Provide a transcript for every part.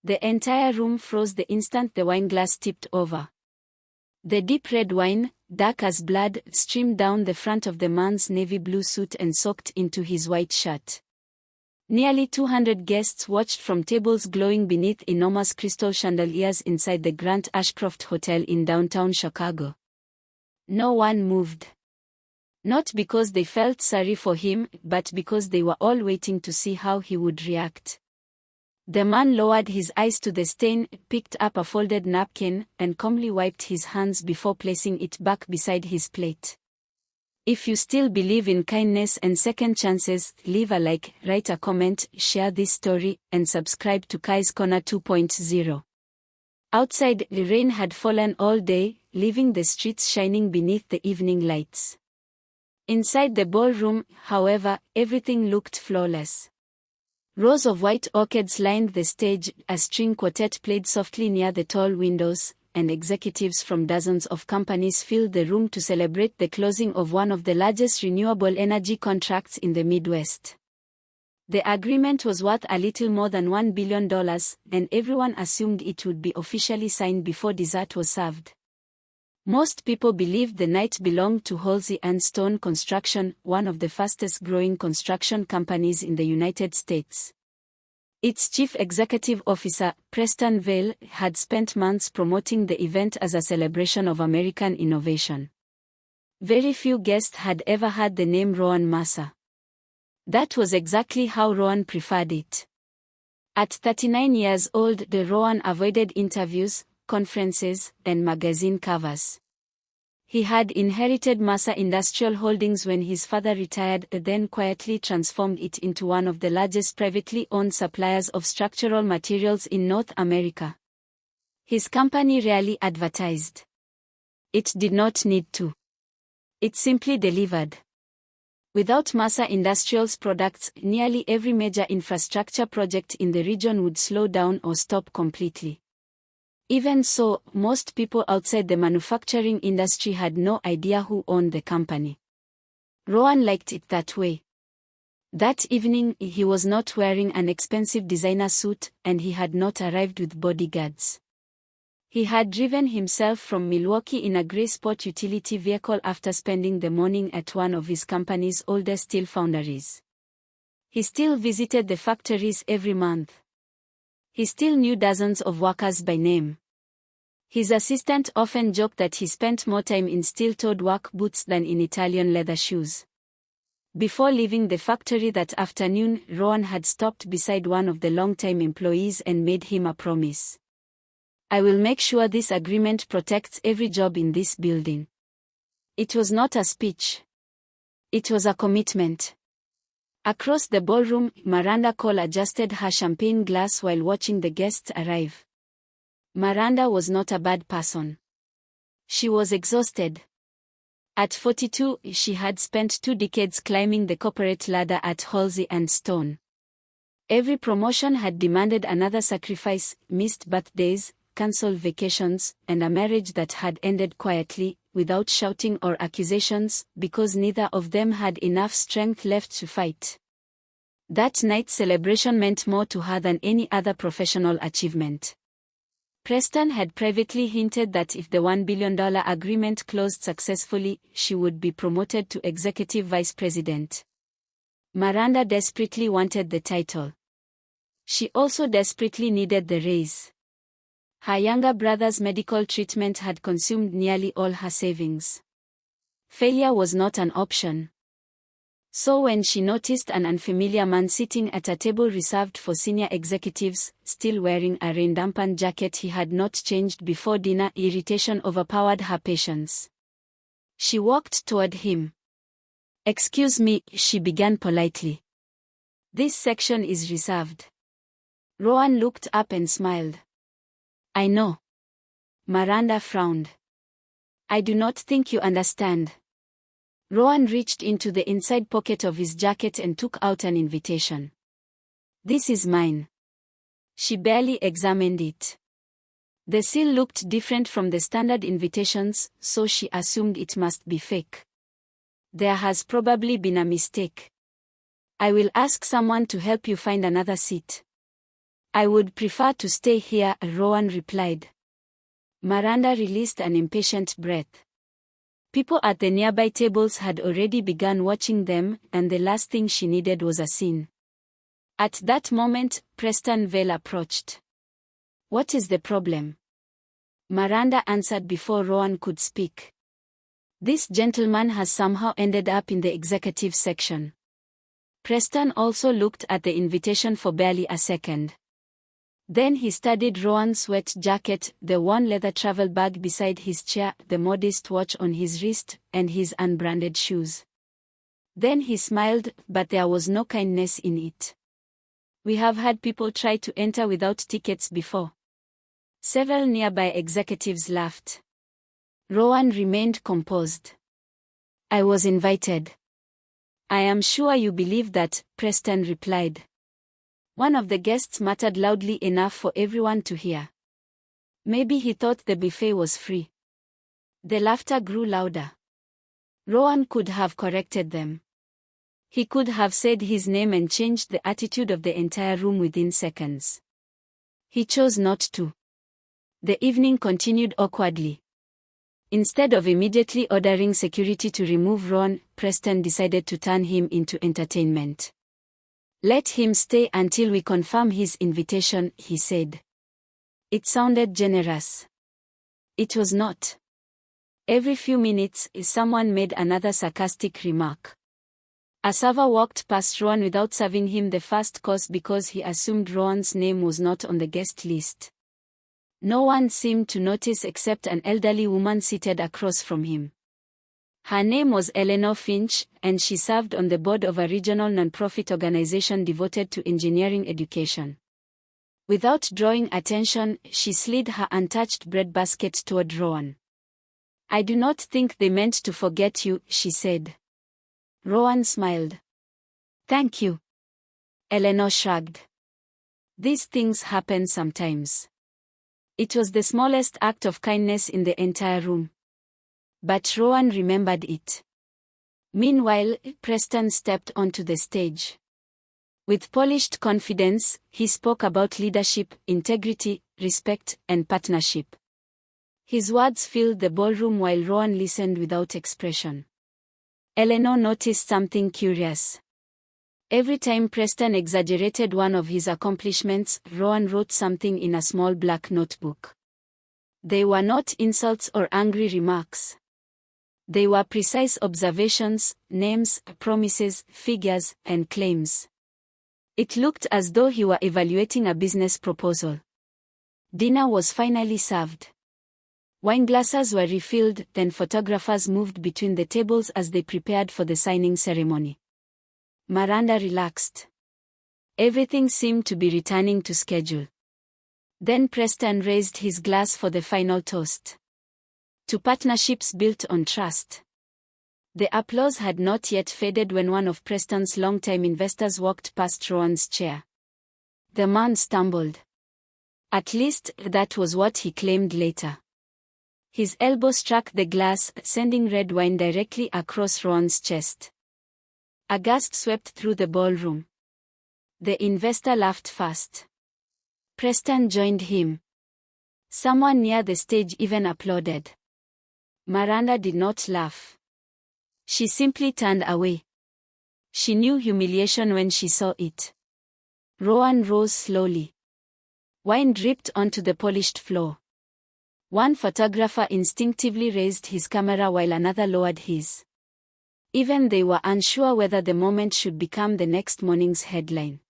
The entire room froze the instant the wine glass tipped over. The deep red wine, dark as blood, streamed down the front of the man's navy blue suit and soaked into his white shirt. Nearly 200 guests watched from tables glowing beneath enormous crystal chandeliers inside the Grant Ashcroft Hotel in downtown Chicago. No one moved. Not because they felt sorry for him, but because they were all waiting to see how he would react. The man lowered his eyes to the stain, picked up a folded napkin, and calmly wiped his hands before placing it back beside his plate. If you still believe in kindness and second chances, leave a like, write a comment, share this story, and subscribe to Kai's Corner 2.0. Outside, the rain had fallen all day, leaving the streets shining beneath the evening lights. Inside the ballroom, however, everything looked flawless. Rows of white orchids lined the stage, a string quartet played softly near the tall windows, and executives from dozens of companies filled the room to celebrate the closing of one of the largest renewable energy contracts in the Midwest. The agreement was worth a little more than $1 billion, and everyone assumed it would be officially signed before dessert was served. Most people believed the night belonged to Halsey and Stone Construction, one of the fastest-growing construction companies in the United States. Its chief executive officer, Preston Vail, had spent months promoting the event as a celebration of American innovation. Very few guests had ever heard the name Rowan Mercer. That was exactly how Rowan preferred it. At 39 years old, Rowan avoided interviews, conferences, and magazine covers. He had inherited Mercer Industrial Holdings when his father retired, then quietly transformed it into one of the largest privately owned suppliers of structural materials in North America. His company rarely advertised. It did not need to. It simply delivered. Without Mercer Industrial's products, nearly every major infrastructure project in the region would slow down or stop completely. Even so, most people outside the manufacturing industry had no idea who owned the company. Rowan liked it that way. That evening, he was not wearing an expensive designer suit, and he had not arrived with bodyguards. He had driven himself from Milwaukee in a gray sport utility vehicle after spending the morning at one of his company's older steel foundries. He still visited the factories every month. He still knew dozens of workers by name. His assistant often joked that he spent more time in steel-toed work boots than in Italian leather shoes. Before leaving the factory that afternoon, Rowan had stopped beside one of the long-time employees and made him a promise. "I will make sure this agreement protects every job in this building." It was not a speech. It was a commitment. Across the ballroom, Miranda Cole adjusted her champagne glass while watching the guests arrive. Miranda was not a bad person. She was exhausted. At 42, she had spent 2 decades climbing the corporate ladder at Halsey and Stone. Every promotion had demanded another sacrifice, missed birthdays, cancelled vacations, and a marriage that had ended quietly, without shouting or accusations, because neither of them had enough strength left to fight. That night's celebration meant more to her than any other professional achievement. Preston had privately hinted that if the $1 billion agreement closed successfully, she would be promoted to executive vice president. Miranda desperately wanted the title. She also desperately needed the raise. Her younger brother's medical treatment had consumed nearly all her savings. Failure was not an option. So when she noticed an unfamiliar man sitting at a table reserved for senior executives, still wearing a rain-dampened jacket he had not changed before dinner, irritation overpowered her patience. She walked toward him. "Excuse me," she began politely. "This section is reserved." Rowan looked up and smiled. "I know." Miranda frowned. "I do not think you understand." Rowan reached into the inside pocket of his jacket and took out an invitation. "This is mine." She barely examined it. The seal looked different from the standard invitations, so she assumed it must be fake. "There has probably been a mistake. I will ask someone to help you find another seat." I would prefer to stay here, Rowan replied. Miranda released an impatient breath. People at the nearby tables had already begun watching them, and the last thing she needed was a scene. At that moment, Preston Vale approached. What is the problem? Miranda answered before Rowan could speak. This gentleman has somehow ended up in the executive section. Preston also looked at the invitation for barely a second. Then he studied Rowan's sweat jacket, the worn leather travel bag beside his chair, the modest watch on his wrist, and his unbranded shoes. Then he smiled, but there was no kindness in it. We have had people try to enter without tickets before. Several nearby executives laughed. Rowan remained composed. I was invited. I am sure you believe that, Preston replied. One of the guests muttered loudly enough for everyone to hear. Maybe he thought the buffet was free. The laughter grew louder. Rowan could have corrected them. He could have said his name and changed the attitude of the entire room within seconds. He chose not to. The evening continued awkwardly. Instead of immediately ordering security to remove Rowan, Preston decided to turn him into entertainment. Let him stay until we confirm his invitation, he said. It sounded generous. It was not. Every few minutes, someone made another sarcastic remark. A server walked past Rowan without serving him the first course because he assumed Rowan's name was not on the guest list. No one seemed to notice except an elderly woman seated across from him. Her name was Eleanor Finch, and she served on the board of a regional non-profit organization devoted to engineering education. Without drawing attention, she slid her untouched breadbasket toward Rowan. I do not think they meant to forget you, she said. Rowan smiled. Thank you. Eleanor shrugged. These things happen sometimes. It was the smallest act of kindness in the entire room. But Rowan remembered it. Meanwhile, Preston stepped onto the stage. With polished confidence, he spoke about leadership, integrity, respect, and partnership. His words filled the ballroom while Rowan listened without expression. Eleanor noticed something curious. Every time Preston exaggerated one of his accomplishments, Rowan wrote something in a small black notebook. They were not insults or angry remarks. They were precise observations, names, promises, figures, and claims. It looked as though he were evaluating a business proposal. Dinner was finally served. Wineglasses were refilled, then photographers moved between the tables as they prepared for the signing ceremony. Miranda relaxed. Everything seemed to be returning to schedule. Then Preston raised his glass for the final toast. To partnerships built on trust. The applause had not yet faded when one of Preston's longtime investors walked past Rowan's chair. The man stumbled. At least, that was what he claimed later. His elbow struck the glass, sending red wine directly across Rowan's chest. A gust swept through the ballroom. The investor laughed fast. Preston joined him. Someone near the stage even applauded. Miranda did not laugh. She simply turned away. She knew humiliation when she saw it. Rowan rose slowly. Wine dripped onto the polished floor. One photographer instinctively raised his camera while another lowered his. Even they were unsure whether the moment should become the next morning's headline.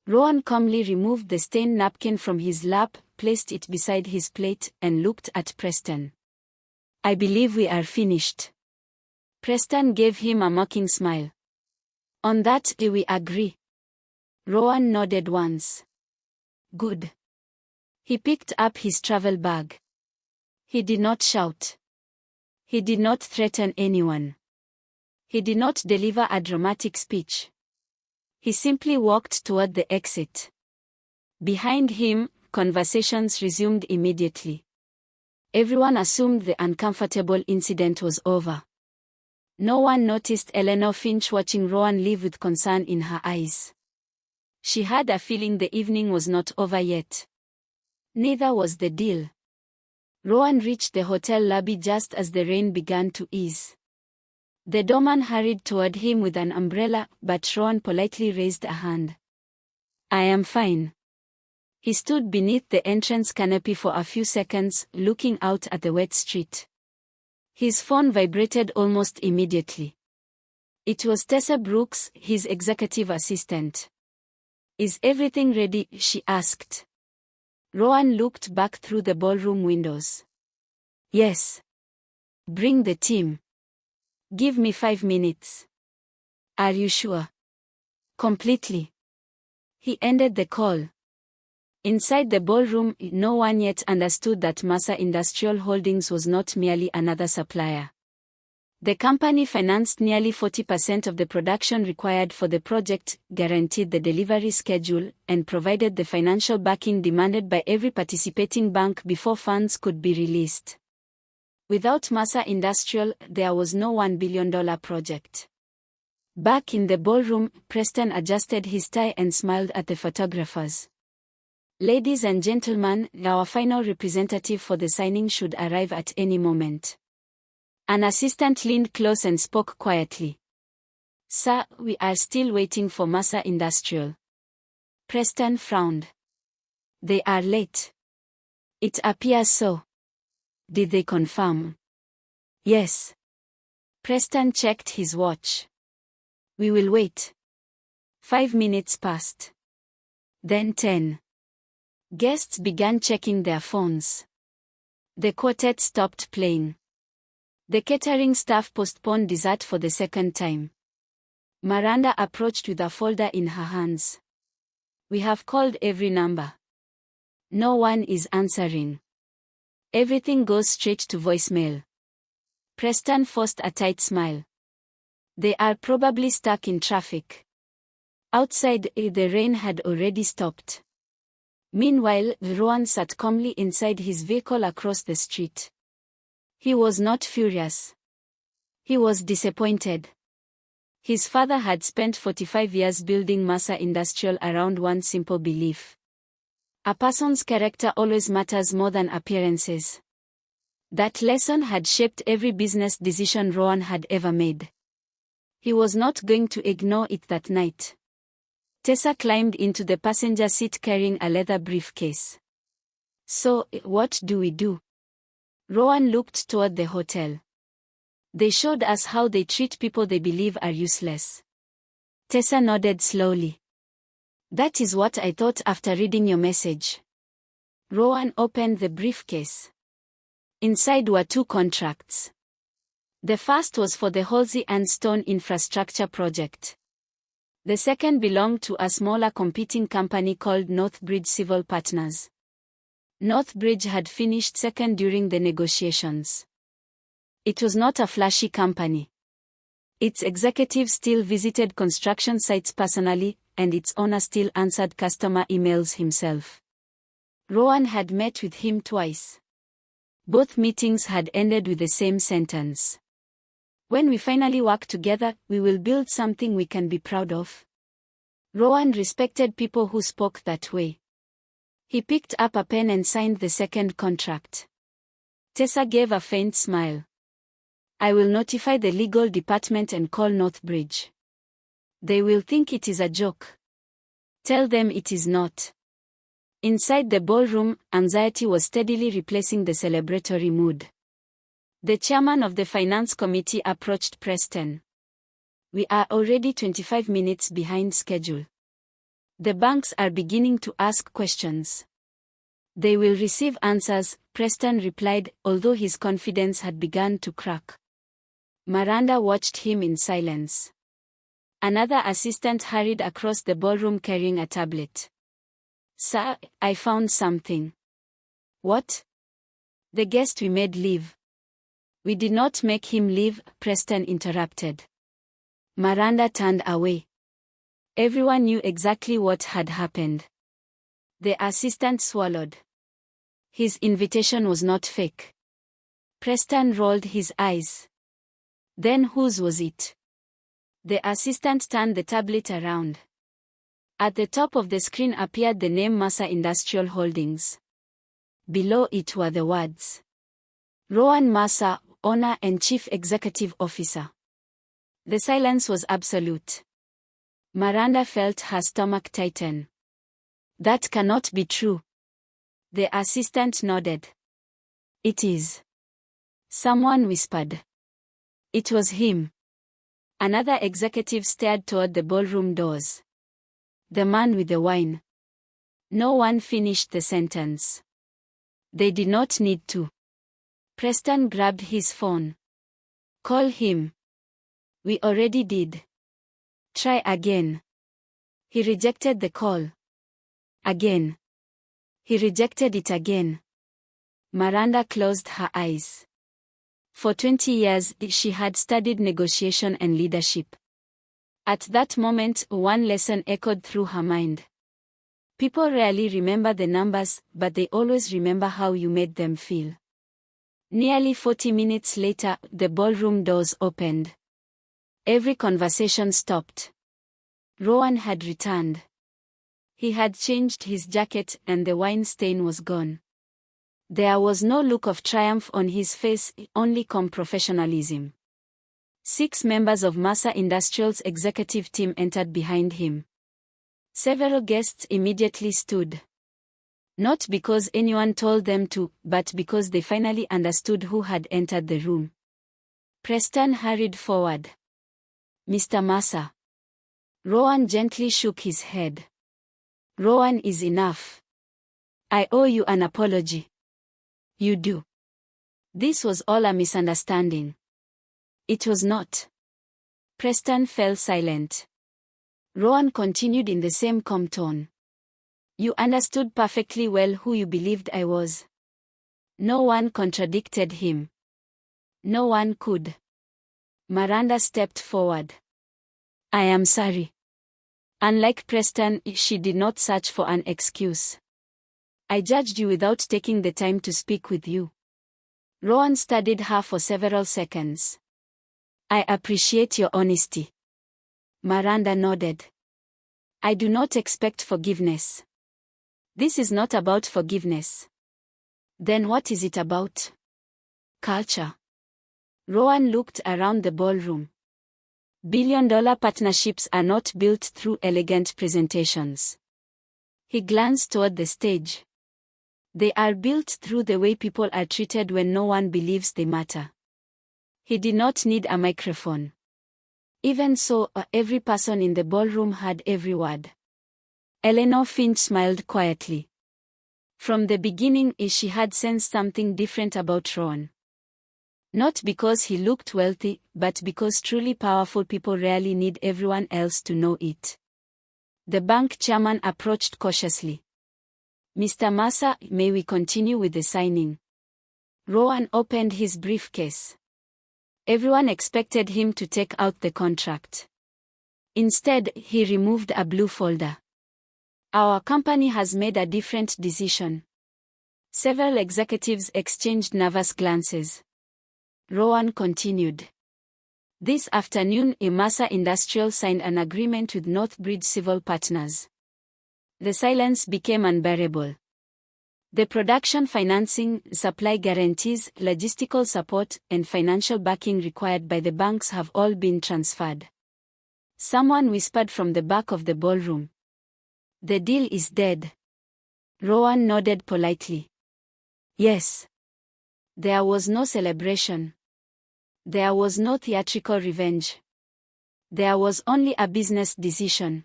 Rowan calmly removed the stained napkin from his lap, placed it beside his plate, and looked at Preston. I believe we are finished. Preston gave him a mocking smile. On that, we agree. Rowan nodded once. Good. He picked up his travel bag. He did not shout. He did not threaten anyone. He did not deliver a dramatic speech. He simply walked toward the exit. Behind him, conversations resumed immediately. Everyone assumed the uncomfortable incident was over. No one noticed Eleanor Finch watching Rowan leave with concern in her eyes. She had a feeling the evening was not over yet. Neither was the deal. Rowan reached the hotel lobby just as the rain began to ease. The doorman hurried toward him with an umbrella, but Rowan politely raised a hand. "I am fine." He stood beneath the entrance canopy for a few seconds, looking out at the wet street. His phone vibrated almost immediately. It was Tessa Brooks, his executive assistant. "Is everything ready?" she asked. Rowan looked back through the ballroom windows. "Yes." "Bring the team." "Give me 5 minutes." "Are you sure?" "Completely." He ended the call. Inside the ballroom, no one yet understood that Masa Industrial Holdings was not merely another supplier. The company financed nearly 40% of the production required for the project, guaranteed the delivery schedule, and provided the financial backing demanded by every participating bank before funds could be released. Without Masa Industrial, there was no $1 billion project. Back in the ballroom, Preston adjusted his tie and smiled at the photographers. "Ladies and gentlemen, our final representative for the signing should arrive at any moment." An assistant leaned close and spoke quietly. "Sir, we are still waiting for Masa Industrial." Preston frowned. "They are late." "It appears so." "Did they confirm?" "Yes." Preston checked his watch. "We will wait." 5 minutes passed. Then 10. Guests began checking their phones. The quartet stopped playing. The catering staff postponed dessert for the second time. Miranda approached with a folder in her hands. "We have called every number. No one is answering. Everything goes straight to voicemail." Preston forced a tight smile. "They are probably stuck in traffic." Outside, the rain had already stopped. Meanwhile, Rowan sat calmly inside his vehicle across the street. He was not furious. He was disappointed. His father had spent 45 years building Masa Industrial around one simple belief. A person's character always matters more than appearances. That lesson had shaped every business decision Rowan had ever made. He was not going to ignore it that night. Tessa climbed into the passenger seat carrying a leather briefcase. "So, what do we do?" Rowan looked toward the hotel. "They showed us how they treat people they believe are useless." Tessa nodded slowly. "That is what I thought after reading your message." Rowan opened the briefcase. Inside were 2 contracts. The first was for the Halsey and Stone infrastructure project. The second belonged to a smaller competing company called Northbridge Civil Partners. Northbridge had finished second during the negotiations. It was not a flashy company. Its executives still visited construction sites personally, and its owner still answered customer emails himself. Rowan had met with him twice. Both meetings had ended with the same sentence. "When we finally work together, we will build something we can be proud of." Rowan respected people who spoke that way. He picked up a pen and signed the second contract. Tessa gave a faint smile. "I will notify the legal department and call Northbridge. They will think it is a joke." "Tell them it is not." Inside the ballroom, anxiety was steadily replacing the celebratory mood. The chairman of the finance committee approached Preston. "We are already 25 minutes behind schedule. The banks are beginning to ask questions." "They will receive answers," Preston replied, although his confidence had begun to crack. Miranda watched him in silence. Another assistant hurried across the ballroom carrying a tablet. "Sir, I found something." "What?" "The guest we made leave." "We did not make him leave," Preston interrupted. Miranda turned away. Everyone knew exactly what had happened. The assistant swallowed. His invitation was not fake. Preston rolled his eyes. "Then whose was it?" The assistant turned the tablet around. At the top of the screen appeared the name Masa Industrial Holdings. Below it were the words, Rowan Masa, Owner and Chief Executive Officer. The silence was absolute. Miranda felt her stomach tighten. That cannot be true. The assistant nodded. It is. Someone whispered. It was him. Another executive stared toward the ballroom doors. The man with the wine. No one finished the sentence. They did not need to. Preston grabbed his phone. Call him. We already did. Try again. He rejected the call. Again. He rejected it again. Miranda closed her eyes. For 20 years, she had studied negotiation and leadership. At that moment, one lesson echoed through her mind. People rarely remember the numbers, but they always remember how you made them feel. Nearly 40 minutes later, the ballroom doors opened. Every conversation stopped. Rowan had returned. He had changed his jacket and the wine stain was gone. There was no look of triumph on his face, only calm professionalism. 6 members of Masa Industrial's executive team entered behind him. Several guests immediately stood. Not because anyone told them to, but because they finally understood who had entered the room. Preston hurried forward. Mr. Masa. Rowan gently shook his head. Rowan is enough. I owe you an apology. You do. This was all a misunderstanding. It was not. Preston fell silent. Rowan continued in the same calm tone. You understood perfectly well who you believed I was. No one contradicted him. No one could. Miranda stepped forward. I am sorry. Unlike Preston, she did not search for an excuse. I judged you without taking the time to speak with you. Rowan studied her for several seconds. I appreciate your honesty. Miranda nodded. I do not expect forgiveness. This is not about forgiveness. Then what is it about? Culture. Rowan looked around the ballroom. Billion-dollar partnerships are not built through elegant presentations. He glanced toward the stage. They are built through the way people are treated when no one believes they matter. He did not need a microphone. Even so, every person in the ballroom heard every word. Eleanor Finch smiled quietly. From the beginning, she had sensed something different about Rowan. Not because he looked wealthy, but because truly powerful people rarely need everyone else to know it. The bank chairman approached cautiously. Mr. Masa, may we continue with the signing? Rowan opened his briefcase. Everyone expected him to take out the contract. Instead, he removed a blue folder. Our company has made a different decision. Several executives exchanged nervous glances. Rowan continued. This afternoon, Masa Industrial signed an agreement with Northbridge Civil Partners. The silence became unbearable. The production financing, supply guarantees, logistical support, and financial backing required by the banks have all been transferred. Someone whispered from the back of the ballroom. The deal is dead. Rowan nodded politely. Yes. There was no celebration. There was no theatrical revenge. There was only a business decision.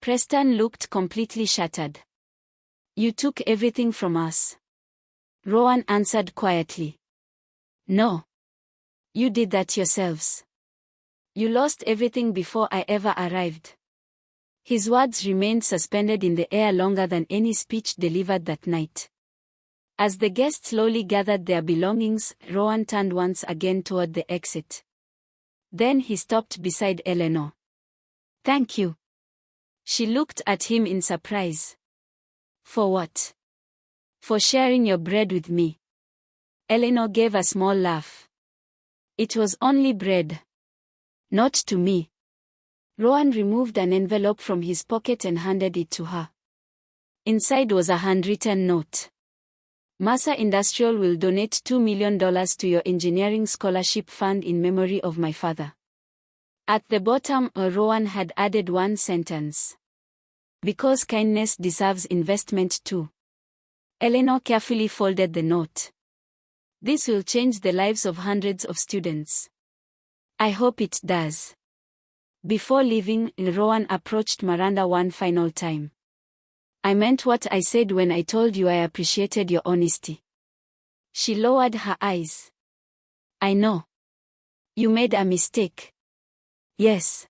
Preston looked completely shattered. You took everything from us. Rowan answered quietly. No. You did that yourselves. You lost everything before I ever arrived. His words remained suspended in the air longer than any speech delivered that night. As the guests slowly gathered their belongings, Rowan turned once again toward the exit. Then he stopped beside Eleanor. Thank you. She looked at him in surprise. For what? For sharing your bread with me. Eleanor gave a small laugh. It was only bread. Not to me. Rowan removed an envelope from his pocket and handed it to her. Inside was a handwritten note. Masa Industrial will donate $2 million to your engineering scholarship fund in memory of my father. At the bottom, Rowan had added one sentence. Because kindness deserves investment too. Eleanor carefully folded the note. This will change the lives of hundreds of students. I hope it does. Before leaving, Rowan approached Miranda one final time. I meant what I said when I told you I appreciated your honesty. She lowered her eyes. I know. You made a mistake. Yes.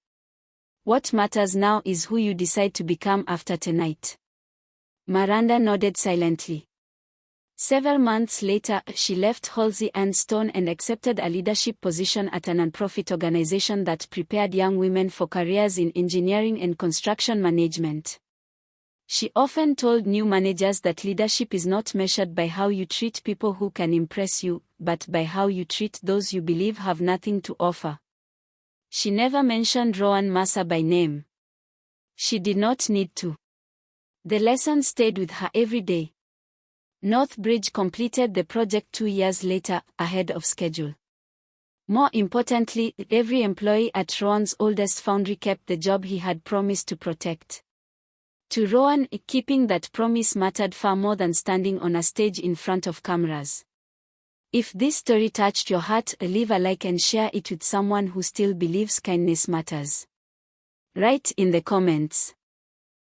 What matters now is who you decide to become after tonight. Miranda nodded silently. Several months later, she left Halsey and Stone and accepted a leadership position at a nonprofit organization that prepared young women for careers in engineering and construction management. She often told new managers that leadership is not measured by how you treat people who can impress you, but by how you treat those you believe have nothing to offer. She never mentioned Rowan Masa by name. She did not need to. The lesson stayed with her every day. Northbridge completed the project 2 years later, ahead of schedule. More importantly, every employee at Rowan's oldest foundry kept the job he had promised to protect. To Rowan, keeping that promise mattered far more than standing on a stage in front of cameras. If this story touched your heart, leave a like and share it with someone who still believes kindness matters. Write in the comments.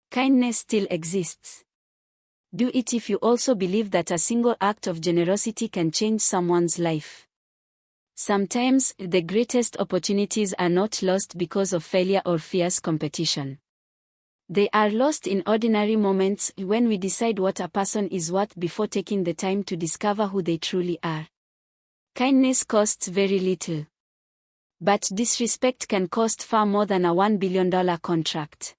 Kindness still exists. Do it if you also believe that a single act of generosity can change someone's life. Sometimes, the greatest opportunities are not lost because of failure or fierce competition. They are lost in ordinary moments when we decide what a person is worth before taking the time to discover who they truly are. Kindness costs very little. But disrespect can cost far more than a $1 billion contract.